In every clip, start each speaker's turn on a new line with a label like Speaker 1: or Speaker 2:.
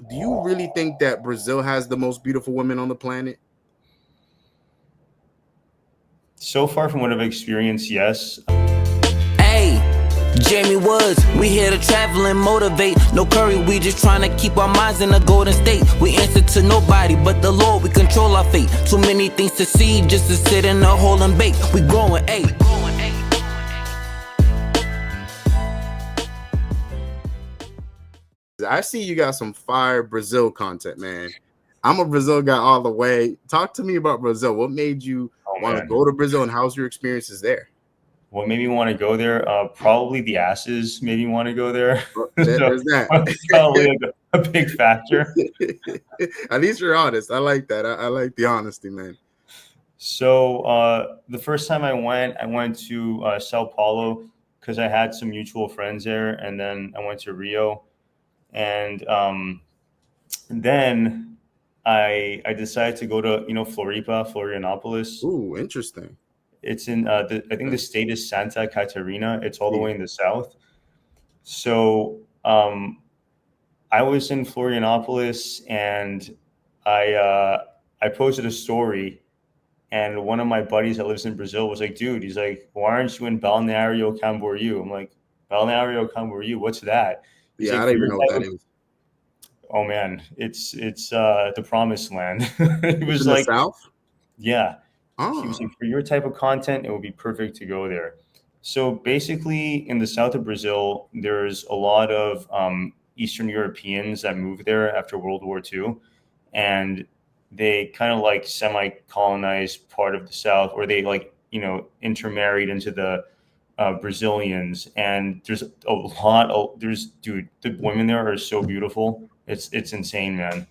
Speaker 1: do you really think that Brazil has the most beautiful women on the planet?
Speaker 2: So far from what I've experienced, yes.
Speaker 3: Hey, Jamie Woods, we here to travel and motivate. No curry, we just trying to keep our minds in a golden state. We answer to nobody but the Lord, we control our fate. Too many things to see just to sit in a hole and bake. We growing, ayy.
Speaker 1: I see you got some fire Brazil content, man. I'm a Brazil guy all the way. Talk to me about Brazil. What made you want to go to Brazil, and how's your experiences there?
Speaker 2: What made me want to go there? Probably the asses made me want to go there.
Speaker 1: There's that.
Speaker 2: Probably like a big factor.
Speaker 1: At least you're honest. I like that. I like the honesty, man.
Speaker 2: So the first time I went to Sao Paulo because I had some mutual friends there, and then I went to Rio, and then I decided to go to Florianopolis.
Speaker 1: Ooh, interesting.
Speaker 2: It's in I think the state is Santa Catarina. It's all the way in the south. So I was in Florianopolis, and I posted a story, and one of my buddies that lives in Brazil was like, "Dude," he's like, "Why aren't you in Balneário Camboriú?" I'm like, "Balneário Camboriú, what's that?" He's
Speaker 1: I
Speaker 2: like,
Speaker 1: don't even know what that is.
Speaker 2: Oh man, it's the promised land. It was
Speaker 1: in
Speaker 2: like
Speaker 1: the south.
Speaker 2: Yeah.
Speaker 1: Oh.
Speaker 2: He was like, for your type of content, it would be perfect to go there. So basically, in the south of Brazil, there's a lot of Eastern Europeans that moved there after World War II, and they kind of like semi-colonized part of the south, or they like intermarried into the Brazilians. And there's a lot of dude, the women there are so beautiful. It's insane, man.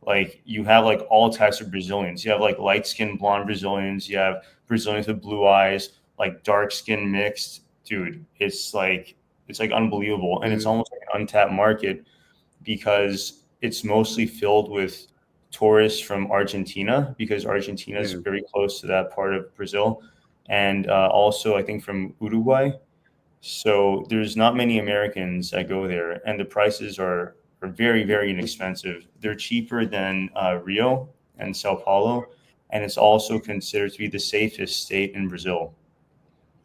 Speaker 2: Like you have like all types of Brazilians. You have like light skinned blonde Brazilians. You have Brazilians with blue eyes, like dark skin mixed. Dude, it's like unbelievable, and it's almost like an untapped market because it's mostly filled with tourists from Argentina, because Argentina is very close to that part of Brazil, and also I think from Uruguay. So there's not many Americans that go there, and the prices are very, very inexpensive. They're cheaper than Rio and Sao Paulo, and it's also considered to be the safest state in Brazil.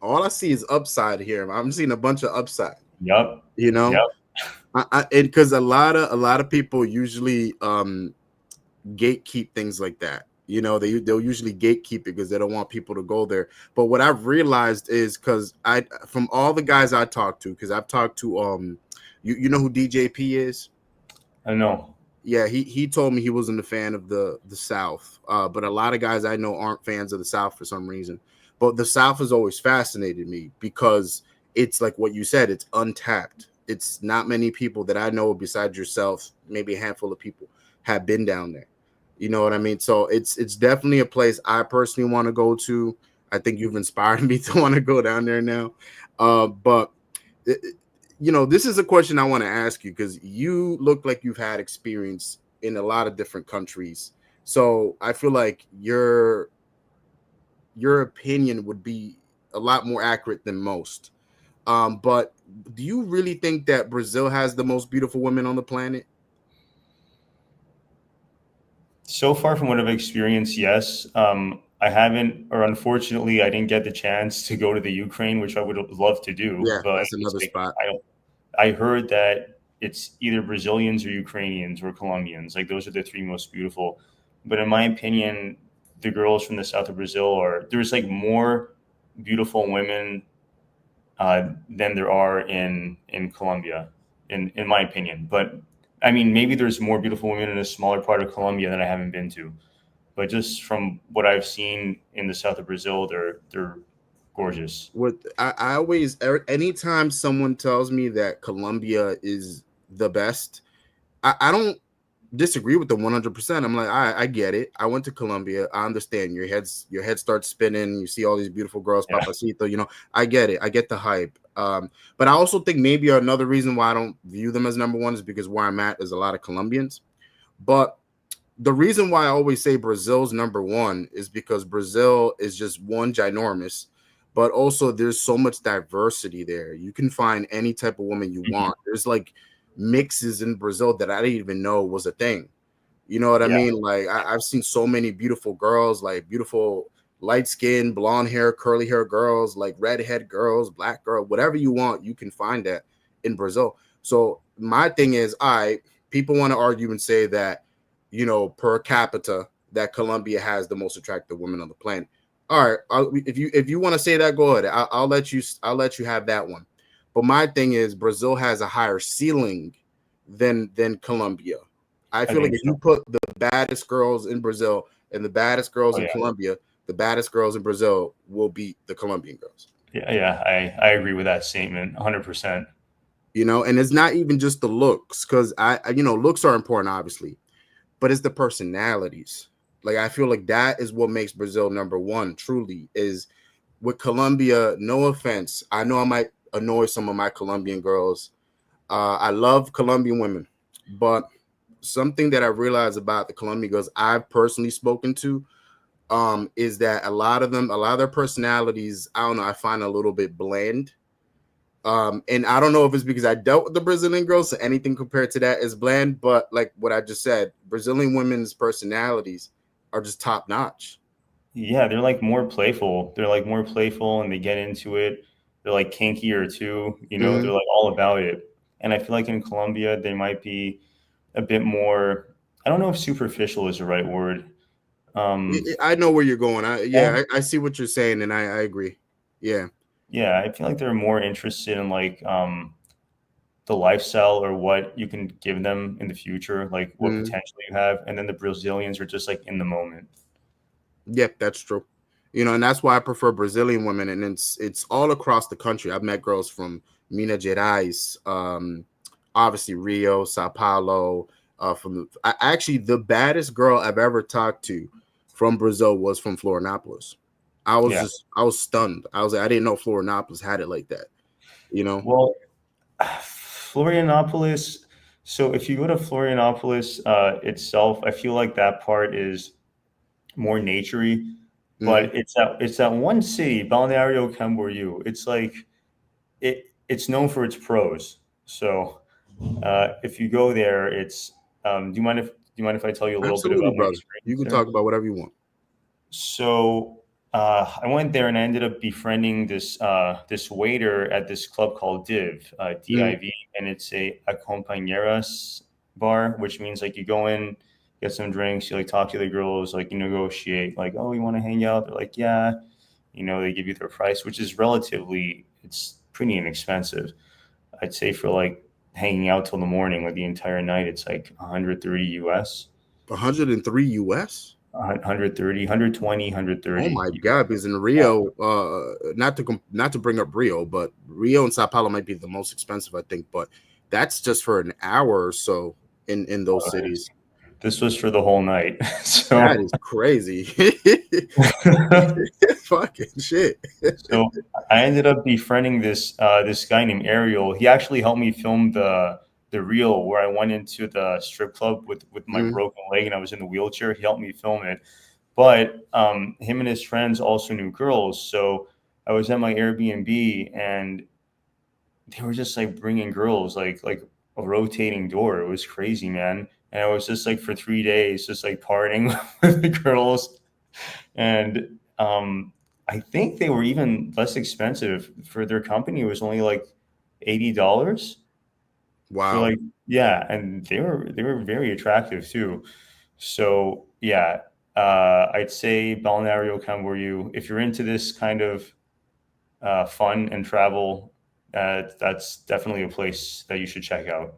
Speaker 1: All I see is upside here. I'm seeing a bunch of upside.
Speaker 2: Yep.
Speaker 1: Because a lot of people usually gatekeep things like that. They'll usually gatekeep it because they don't want people to go there. But what I've realized is, because from all the guys I talked to, because I've talked to you know who DJP is?
Speaker 2: I know.
Speaker 1: Yeah, he told me he wasn't a fan of the South, but a lot of guys I know aren't fans of the South for some reason. But the South has always fascinated me because it's like what you said, it's untapped. It's not many people that I know besides yourself, maybe a handful of people, have been down there. You know what I mean? So it's definitely a place I personally want to go to. I think you've inspired me to want to go down there now. But this is a question I want to ask you, because you look like you've had experience in a lot of different countries. So I feel like your opinion would be a lot more accurate than most. But do you really think that Brazil has the most beautiful women on the planet?
Speaker 2: So far from what I've experienced, yes. I haven't, or unfortunately, I didn't get the chance to go to the Ukraine, which I would love to do.
Speaker 1: Yeah,
Speaker 2: but
Speaker 1: that's another spot.
Speaker 2: I heard that it's either Brazilians or Ukrainians or Colombians. Like those are the three most beautiful. But in my opinion, the girls from the south of Brazil there's like more beautiful women than there are in Colombia, in my opinion. But I mean, maybe there's more beautiful women in a smaller part of Colombia that I haven't been to. But just from what I've seen in the south of Brazil, they're gorgeous.
Speaker 1: I always, anytime someone tells me that Colombia is the best, I don't disagree with them 100%. I'm like, I get it. I went to Colombia. I understand. Your head starts spinning. You see all these beautiful girls, Papacito. I get it. I get the hype. But I also think maybe another reason why I don't view them as number one is because where I'm at is a lot of Colombians. But the reason why I always say Brazil's number one is because Brazil is just one, ginormous, but also there's so much diversity there. You can find any type of woman you want. There's like mixes in Brazil that I didn't even know was a thing. You know what I mean? Like I've seen so many beautiful girls, like beautiful light skin, blonde hair, curly hair girls, like redhead girls, black girl, whatever you want, you can find that in Brazil. So my thing is, people want to argue and say that, you know, per capita, that Colombia has the most attractive women on the planet. All right, if you want to say that, go ahead. I'll let you have that one. But my thing is, Brazil has a higher ceiling than Colombia. I feel like if you put the baddest girls in Brazil and the baddest girls in Colombia, the baddest girls in Brazil will beat the Colombian girls.
Speaker 2: I agree with that statement 100%.
Speaker 1: You know, and it's not even just the looks, because you know, looks are important, obviously, but it's the personalities. Like, I feel like that is what makes Brazil number one, truly, is with Colombia. No offense, I know I might annoy some of my Colombian girls. I love Colombian women, but something that I realized about the Colombian girls I've personally spoken to is that a lot of their personalities, I don't know, I find a little bit bland. And I don't know if it's because I dealt with the Brazilian girls, so anything compared to that is bland. But like what I just said, Brazilian women's personalities are just top notch.
Speaker 2: Yeah, they're like more playful. They're like more playful, and they get into it. They're like kinkier too. You know, they're like all about it. And I feel like in Colombia, they might be a bit more. I don't know if superficial is the right word.
Speaker 1: I know where you're going. I see what you're saying, and I agree. Yeah.
Speaker 2: Yeah, I feel like they're more interested in like the lifestyle or what you can give them in the future, like what potential you have. And then the Brazilians are just like in the moment.
Speaker 1: Yep, that's true. You know, and that's why I prefer Brazilian women, and it's all across the country. I've met girls from Minas Gerais, obviously Rio, Sao Paulo. Actually, the baddest girl I've ever talked to from Brazil was from Florianopolis. I was stunned. I was like, I didn't know Florianopolis had it like that. You know?
Speaker 2: Well, Florianopolis. So if you go to Florianopolis itself, I feel like that part is more naturey, but it's that one city, Balneário Camboriú. It's like it's known for its pros. So if you go there, it's do you mind if I tell you a little bit
Speaker 1: Absolutely,
Speaker 2: about my
Speaker 1: brother. You
Speaker 2: experience
Speaker 1: can
Speaker 2: there?
Speaker 1: talk about whatever you want.
Speaker 2: So I went there and I ended up befriending this this waiter at this club called Div, DIV, and it's a compañeras bar, which means like you go in, get some drinks, you like talk to the girls, like you negotiate, like, oh, you want to hang out? They're like, yeah, you know, they give you their price, which is it's pretty inexpensive. I'd say for like hanging out till the morning, like the entire night, it's like 130 US.
Speaker 1: 103 US?
Speaker 2: 130, 120,
Speaker 1: Oh
Speaker 2: 130.
Speaker 1: my God! Because in Rio, not to bring up Rio, but Rio and Sao Paulo might be the most expensive, I think. But that's just for an hour or so in those cities.
Speaker 2: This was for the whole night. So
Speaker 1: That is crazy. Fucking shit.
Speaker 2: so I ended up befriending this guy named Ariel. He actually helped me film the reel where I went into the strip club with my broken leg and I was in the wheelchair. He helped me film it. But him and his friends also knew girls. So I was at my Airbnb and they were just like bringing girls like a rotating door. It was crazy, man. And I was just like for 3 days, just like partying with the girls. And I think they were even less expensive for their company. It was only like $80.
Speaker 1: Wow.
Speaker 2: For like, yeah, and they were very attractive too. So yeah, I'd say Balneario Camboriú. If you're into this kind of fun and travel, that's definitely a place that you should check out.